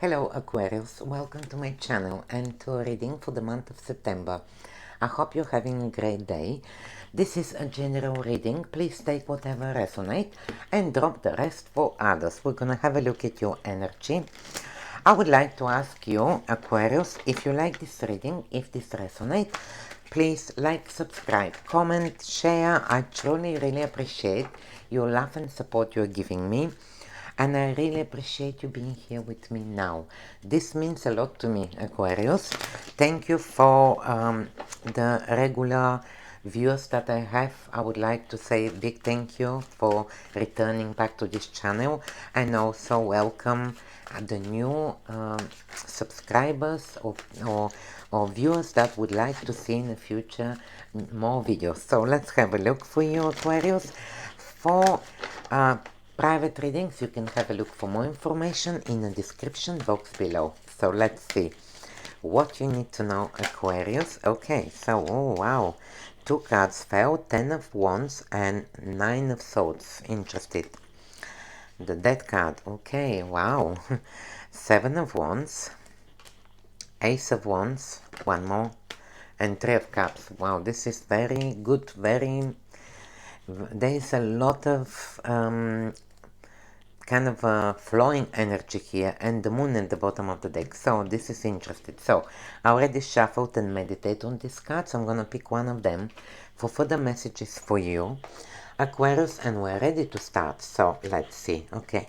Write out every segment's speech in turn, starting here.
Hello Aquarius, welcome to my channel and to a reading for the month of September. I hope you're having a great day. This is a general reading. Please take whatever resonates and drop the rest for others. We're gonna have a look at your energy. I would like to ask you, Aquarius, if you like this reading, if this resonates, please like, subscribe, comment, share. I truly really appreciate your love and support you're giving me. And I really appreciate you being here with me now. This means a lot to me, Aquarius. Thank you for the regular viewers that I have. I would like to say a big thank you for returning back to this channel, and also welcome the new subscribers or viewers that would like to see in the future more videos. So let's have a look for you, Aquarius. For private readings, you can have a look for more information in the description box below. So let's see what you need to know, Aquarius. Okay, so, oh wow, two cards fell, 10 of Wands and 9 of Swords. Interested. The Death card, okay, wow. 7 of Wands, Ace of Wands, one more, and 3 of Cups. Wow, this is very good, there is a lot of kind of a flowing energy here, and the moon at the bottom of the deck. So this is interesting. So I already shuffled and meditate on these cards. I'm gonna pick one of them for further messages for you, Aquarius, and we're ready to start. So let's see. Okay,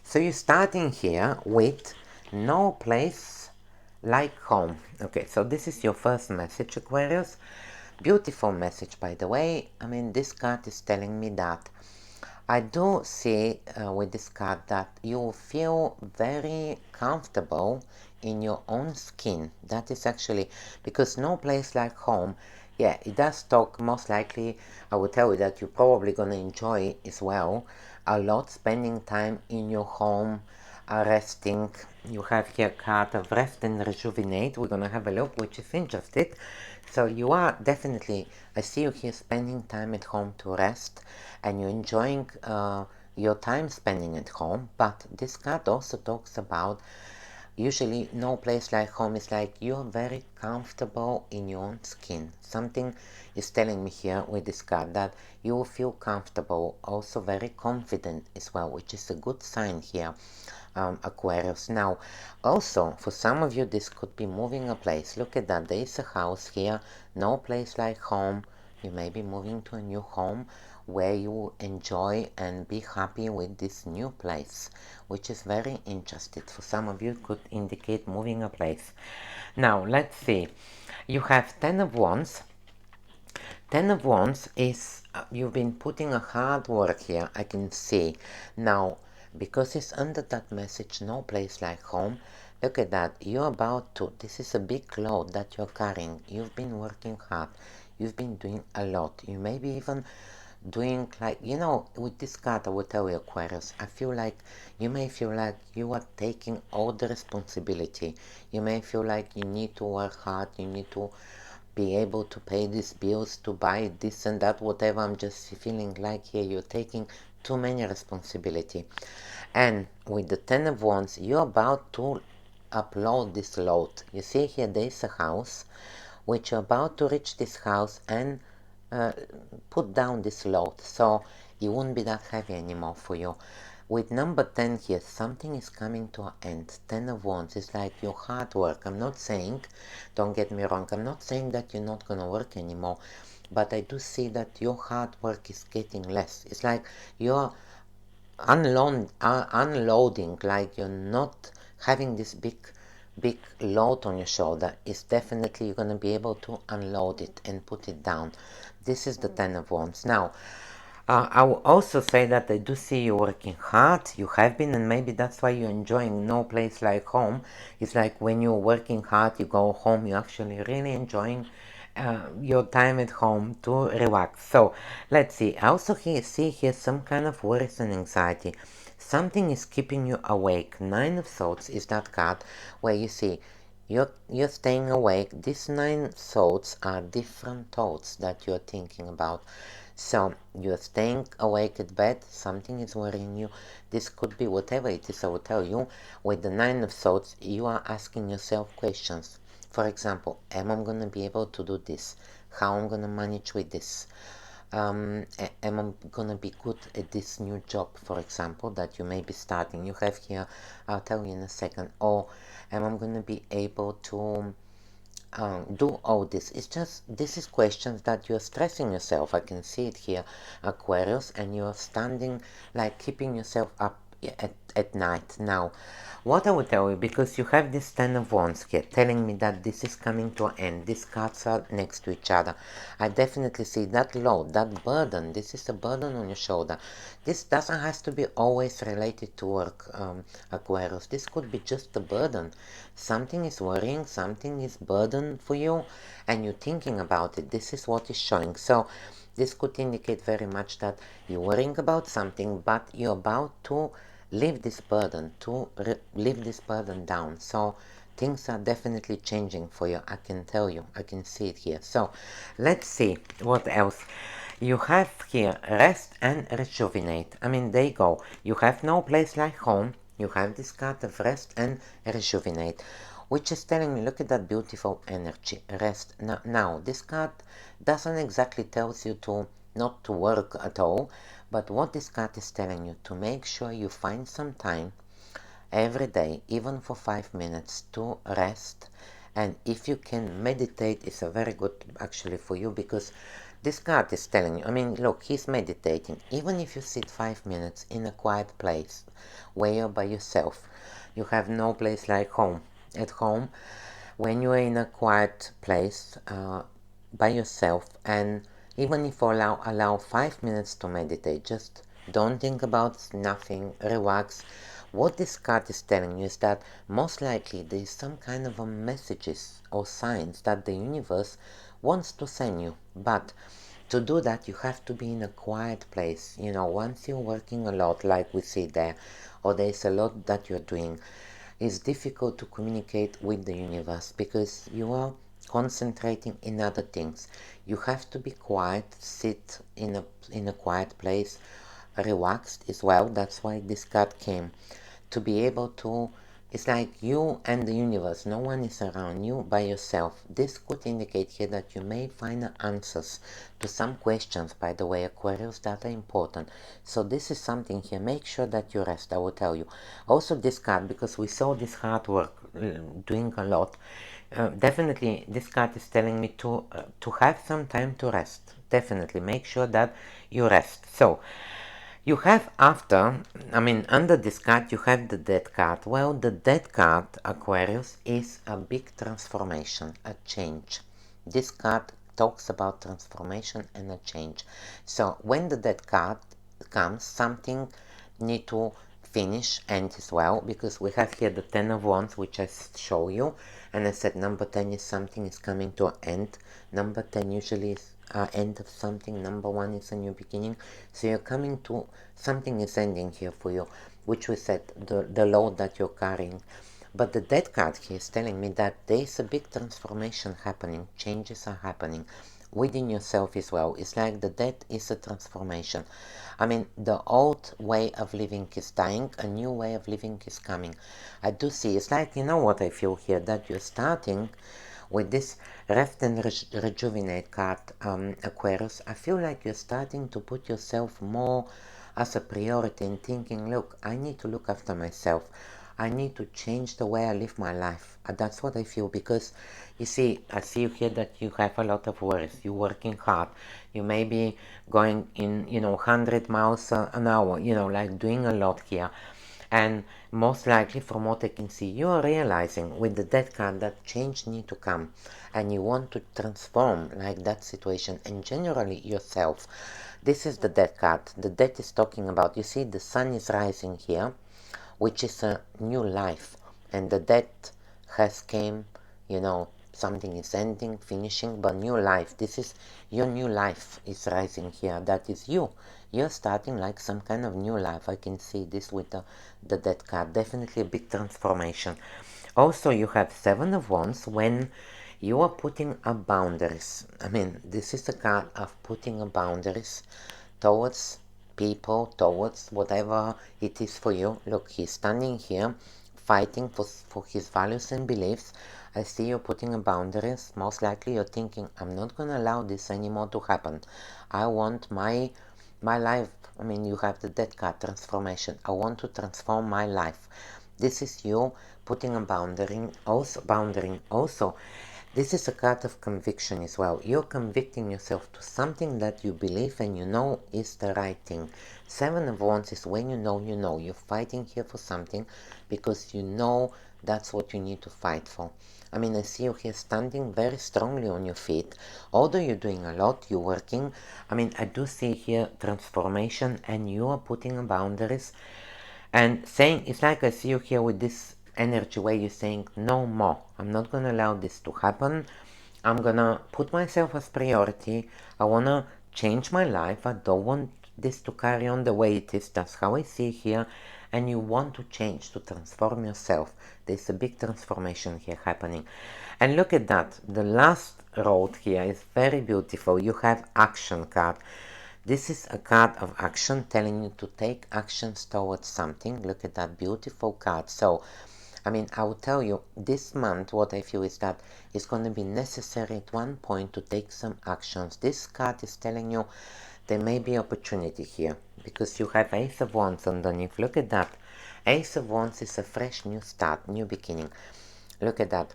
so you're starting here with no place like home. Okay, so this is your first message, Aquarius. Beautiful message, by the way. I mean, this card is telling me that I do see with this card that you feel very comfortable in your own skin. That is actually because no place like home. Yeah, it does talk. Most likely, I will tell you that you're probably gonna enjoy as well a lot spending time in your home, resting. You have here a card of rest and rejuvenate. We're gonna have a look, which is interesting. So you are definitely, I see you here spending time at home to rest, and you're enjoying your time spending at home. But this card also talks about usually no place like home is like you're very comfortable in your own skin. Something is telling me here with this card that you will feel comfortable, also very confident as well, which is a good sign here, Aquarius. Now, also, for some of you, this could be moving a place. Look at that. There is a house here, no place like home. You may be moving to a new home where you enjoy and be happy with this new place, which is very interesting. For some of you, it could indicate moving a place. Now, let's see. You have 10 of Wands. 10 of Wands is, you've been putting a hard work here, I can see. Now, because it's under that message, no place like home, look at that. You're about to, this is a big load that you're carrying. You've been working hard. You've been doing a lot. You may be even doing like, you know, with this card, I will tell you, Aquarius, I feel like you may feel like you are taking all the responsibility. You may feel like you need to work hard. You need to be able to pay these bills, to buy this and that, whatever. I'm just feeling like here you're taking too many responsibility. And with the 10 of Wands, you're about to upload this load. You see here there is a house, which you're about to reach this house and put down this load, so it won't be that heavy anymore for you. With number 10 here, something is coming to an end. 10 of Wands is like your hard work. I'm not saying, don't get me wrong, I'm not saying that you're not gonna work anymore, but I do see that your hard work is getting less. It's like you're unloading, like you're not having this big load on your shoulder. Is definitely you're going to be able to unload it and put it down. This is the 10 of Wands. Now, I will also say that I do see you working hard. You have been, and maybe that's why you're enjoying no place like home. It's like when you're working hard, you go home, you're actually really enjoying your time at home to relax. So let's see. I also see here some kind of worries and anxiety. Something is keeping you awake. 9 of Swords is that card where you see you're staying awake. These 9 thoughts are different thoughts that you're thinking about. So you're staying awake at bed, something is worrying you. This could be whatever it is. I will tell you, with the Nine of Swords, you are asking yourself questions. For example, am I going to be able to do this? How am I going to manage with this? Am I going to be good at this new job, for example, that you may be starting? You have here, I'll tell you in a second. Or am I going to be able to do all this? It's just, this is questions that you're stressing yourself. I can see it here, Aquarius, and you're standing, like keeping yourself up at night. Now, what I will tell you, because you have this Ten of Wands here, telling me that this is coming to an end. These cards are next to each other. I definitely see that load, that burden. This is a burden on your shoulder. This doesn't have to be always related to work, Aquarius. This could be just a burden. Something is worrying, something is burden for you, and you're thinking about it. This is what is showing. So this could indicate very much that you're worrying about something, but you're about to leave this burden, leave this burden down. So things are definitely changing for you. I can tell you, I can see it here. So let's see what else. You have here rest and rejuvenate. I mean, there you go. You have no place like home. You have this card of rest and rejuvenate, which is telling me, look at that beautiful energy, rest. Now this card doesn't exactly tells you to not to work at all, but what this card is telling you, to make sure you find some time every day, even for 5 minutes, to rest. And if you can meditate, it's a very good actually for you, because this card is telling you, I mean, look, he's meditating. Even if you sit 5 minutes in a quiet place where you're by yourself, you have no place like home. At home, when you're in a quiet place by yourself, and even if you allow 5 minutes to meditate, just don't think about nothing, relax. What this card is telling you is that most likely there is some kind of a messages or signs that the universe wants to send you, but to do that you have to be in a quiet place. You know, once you're working a lot like we see there, or there's a lot that you're doing, it's difficult to communicate with the universe because you are concentrating in other things. You have to be quiet, sit in a quiet place, relaxed as well. That's why this card came, to be able to, it's like you and the universe, no one is around you, by yourself. This could indicate here that you may find answers to some questions, by the way, Aquarius, that are important. So this is something here, make sure that you rest, I will tell you. Also this card, because we saw this hard work, doing a lot, definitely this card is telling me to have some time to rest. Definitely make sure that you rest. So you have after, I mean, under this card, you have the Death card. Well, the Death card, Aquarius, is a big transformation, a change. This card talks about transformation and a change. So when the Death card comes, something need to finish, end as well, because we have here the Ten of Wands, which I show you, and I said number 10 is something is coming to an end. Number 10 usually is end of something. Number 1 is a new beginning. So you're coming to, something is ending here for you, which we said, the load that you're carrying. But the Death card here is telling me that there is a big transformation happening, changes are happening within yourself as well. It's like the death is a transformation. I mean, the old way of living is dying, a new way of living is coming. I do see, it's like, you know what I feel here, that you're starting with this rest and rejuvenate card, Aquarius. I feel like you're starting to put yourself more as a priority and thinking, look, I need to look after myself. I need to change the way I live my life. That's what I feel, because you see, I see you here that you have a lot of worries. You're working hard. You may be going in, 100 miles an hour, like doing a lot here. And most likely, from what I can see, you are realizing with the Death card that change need to come, and you want to transform like that situation and generally yourself. This is the Death card. The Death is talking about, you see, the sun is rising here, which is a new life, and the death has came, something is ending, finishing, but new life. This is your new life is rising here. That is you. You're starting like some kind of new life. I can see this with the Death card. Definitely a big transformation. Also, you have Seven of Wands. When You are putting up boundaries. I mean, this is a card of putting up boundaries towards people, towards whatever it is for you. Look, he's standing here fighting for his values and beliefs. I see you putting up boundaries. Most likely you're thinking, I'm not going to allow this anymore to happen. I want my life. I mean, you have the death card, transformation. I want to transform my life. This is you putting a boundary also. This is a card of conviction as well. You're convicting yourself to something that you believe and you know is the right thing. Seven of Wands is when you know you know. You're fighting here for something because you know that's what you need to fight for. I mean, I see you here standing very strongly on your feet. Although you're doing a lot, you're working. I mean, I do see here transformation and you are putting boundaries and saying, it's like I see you here with this energy where you're saying, no more. I'm not going to allow this to happen. I'm going to put myself as priority. I want to change my life. I don't want this to carry on the way it is. That's how I see here. And you want to change, to transform yourself. There's a big transformation here happening. And look at that. The last road here is very beautiful. You have action card. This is a card of action telling you to take actions towards something. Look at that beautiful card. So, I mean, I will tell you, this month, what I feel is that it's going to be necessary at one point to take some actions. This card is telling you there may be opportunity here because you have Ace of Wands underneath. Look at that. Ace of Wands is a fresh new start, new beginning. Look at that.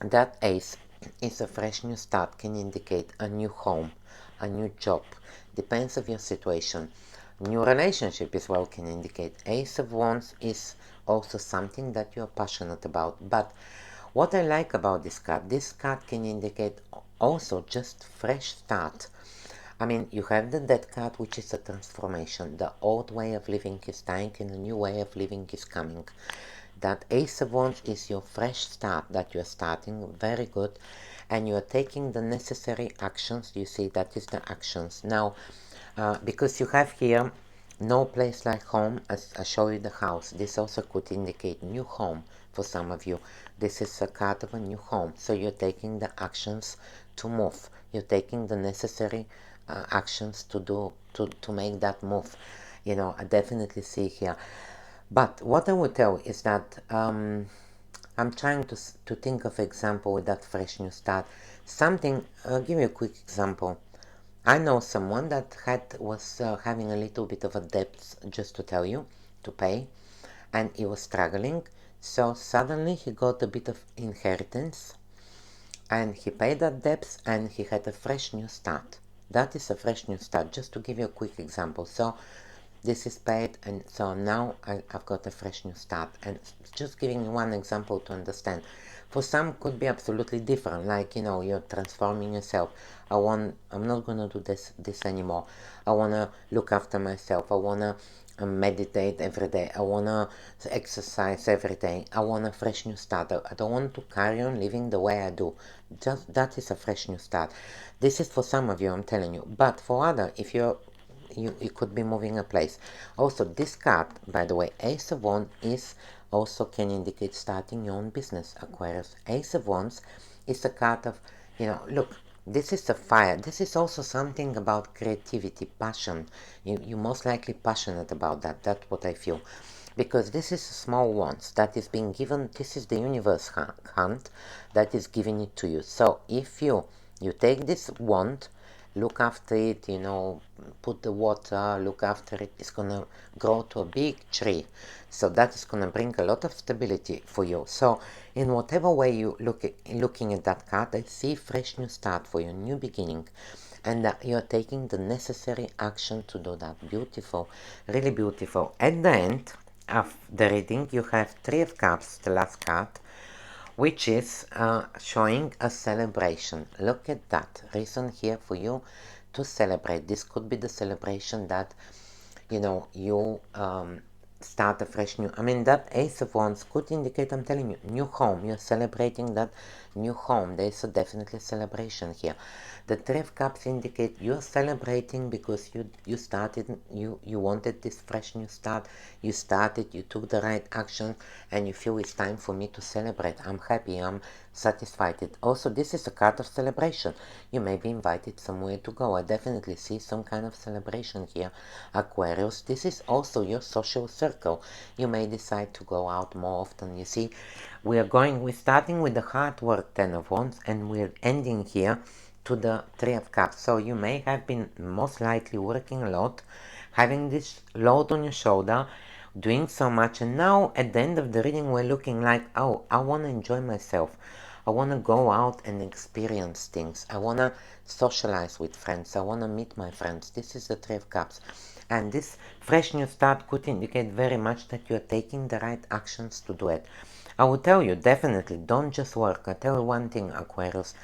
That ace is a fresh new start, can indicate a new home, a new job. Depends of your situation. New relationship as well can indicate. Ace of Wands is also something that you're passionate about. But what I like about this card can indicate also just fresh start. I mean, you have the Death card, which is a transformation. The old way of living is dying and a new way of living is coming. That Ace of Wands is your fresh start that you're starting, very good, and you're taking the necessary actions. You see, that is the actions. Now, because you have here no place like home, as I show you the house, this also could indicate new home for some of you. This is a card of a new home, so you're taking the actions to move. You're taking the necessary actions to make that move. You know, I definitely see here. But what I would tell is that I'm trying to think of example with that fresh new start. Something, I'll give you a quick example. I know someone that was having a little bit of a debt, just to tell you, to pay, and he was struggling. So suddenly he got a bit of inheritance, and he paid that debts, and he had a fresh new start. That is a fresh new start, just to give you a quick example. So this is paid, and so now I've got a fresh new start. And just giving you one example to understand. For some could be absolutely different, like, you know, you're transforming yourself. I'm not gonna do this anymore. I wanna look after myself. I wanna meditate every day. I wanna exercise every day. I want a fresh new start. I don't want to carry on living the way I do. Just that is a fresh new start. This is for some of you, I'm telling you. But for other, if you could be moving a place. Also, this card, by the way, Ace of Wands, is also can indicate starting your own business, Aquarius. Ace of Wands is a card of, you know, look, this is a fire. This is also something about creativity, passion. You're most likely passionate about that. That's what I feel. Because this is a small wands that is being given. This is the universe hand that is giving it to you. So if you take this wand, look after it, you know, put the water, look after it, it's gonna grow to a big tree. So that is gonna bring a lot of stability for you. So in whatever way you looking at that card, I see fresh new start for you, new beginning. And you're taking the necessary action to do that. Beautiful, really beautiful. At the end of the reading, you have Three of Cups, the last card, which is showing a celebration. Look at that. Reason here for you to celebrate. This could be the celebration that, you know, you start a fresh new. I mean, that Ace of Wands could indicate, I'm telling you, new home. You're celebrating that new home. There's a definitely celebration here. The Three of Cups indicate you're celebrating because you started, you wanted this fresh new start. You started, you took the right action, and you feel it's time for me to celebrate. I'm happy, I'm satisfied. Also, this is a card of celebration. You may be invited somewhere to go. I definitely see some kind of celebration here, Aquarius. This is also your social circle. You may decide to go out more often. You see, we're starting with the hard work, Ten of Wands, and we're ending here to the Three of Cups. So you may have been most likely working a lot, having this load on your shoulder, doing so much, and now at the end of the reading we're looking like, oh, I want to enjoy myself. I want to go out and experience things. I want to socialize with friends. I want to meet my friends. This is the Three of Cups. And this fresh new start could indicate very much that you're taking the right actions to do it. I will tell you, definitely, don't just work. I tell you one thing, Aquarius.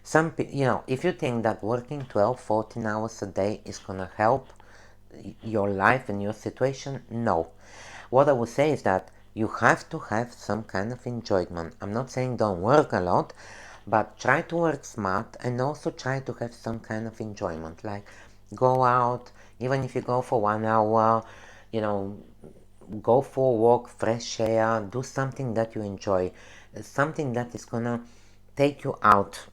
If you think that working 12, 14 hours a day is going to help your life and your situation, no. What I would say is that you have to have some kind of enjoyment. I'm not saying don't work a lot, but try to work smart and also try to have some kind of enjoyment. Like go out, even if you go for 1 hour, you know, go for a walk, fresh air, do something that you enjoy, something that is gonna take you out,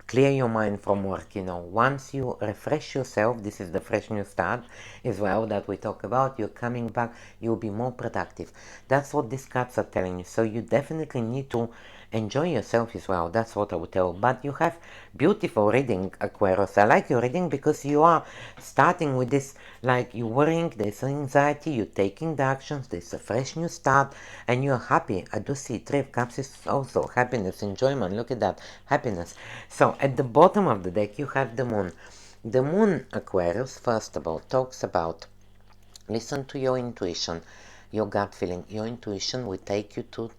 clear your mind from work. Once you refresh yourself, this is the fresh new start as well that we talk about, you're coming back, you'll be more productive. That's what these cards are telling you. So you definitely need to enjoy yourself as well. That's what I would tell. But you have beautiful reading, Aquarius. I like your reading because you are starting with this, like you're worrying, there's anxiety, you're taking the actions, there's a fresh new start, and you're happy. I do see Three of Cups is also happiness, enjoyment. Look at that, happiness. So at the bottom of the deck, you have the moon. The moon, Aquarius, first of all, talks about listen to your intuition, your gut feeling. Your intuition will take you to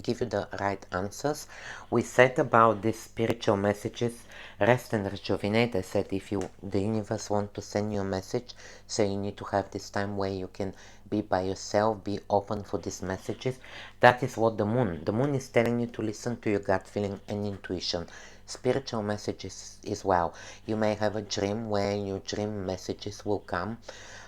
give you the right answers. We said about these spiritual messages, rest and rejuvenate. I said if the universe want to send you a message, so you need to have this time where you can be by yourself, be open for these messages. That is what the moon is telling you, to listen to your gut feeling and intuition. Spiritual messages as well. You may have a dream where your dream messages will come,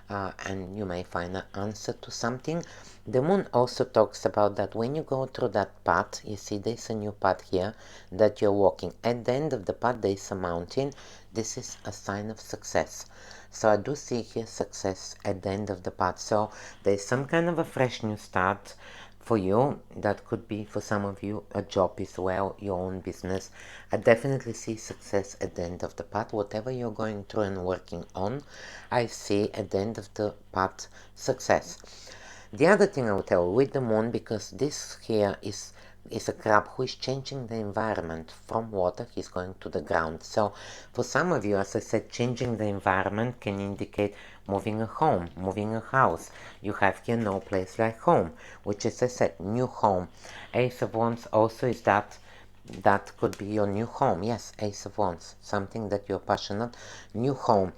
and you may find an answer to something. The moon also talks about that when you go through that path, you see there's a new path here that you're walking. At the end of the path, there's a mountain. This is a sign of success. So I do see here success at the end of the path. So there's some kind of a fresh new start for you. That could be for some of you a job as well, your own business. I definitely see success at the end of the path. Whatever you're going through and working on, I see at the end of the path success. The other thing I will tell you with the moon, because this here is a crab who is changing the environment from water, he's going to the ground. So for some of you, as I said, changing the environment can indicate moving a home, moving a house. You have here no place like home, which is, as I said, new home. Ace of Wands also is that could be your new home. Yes, Ace of Wands, something that you're passionate, new home.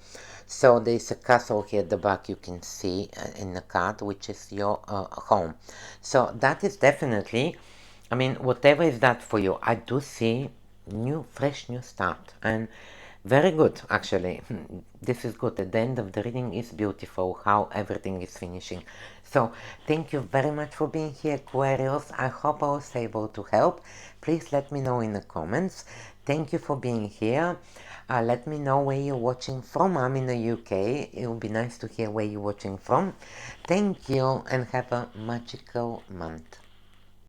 So there's a castle here at the back you can see in the card, which is your home. So that is definitely, I mean, whatever is that for you, I do see fresh new start. And very good, actually. This is good. At the end of the reading is beautiful, how everything is finishing. So, thank you very much for being here, Aquarius. I hope I was able to help. Please let me know in the comments. Thank you for being here. Let me know where you're watching from. I'm in the UK. It would be nice to hear where you're watching from. Thank you and have a magical month.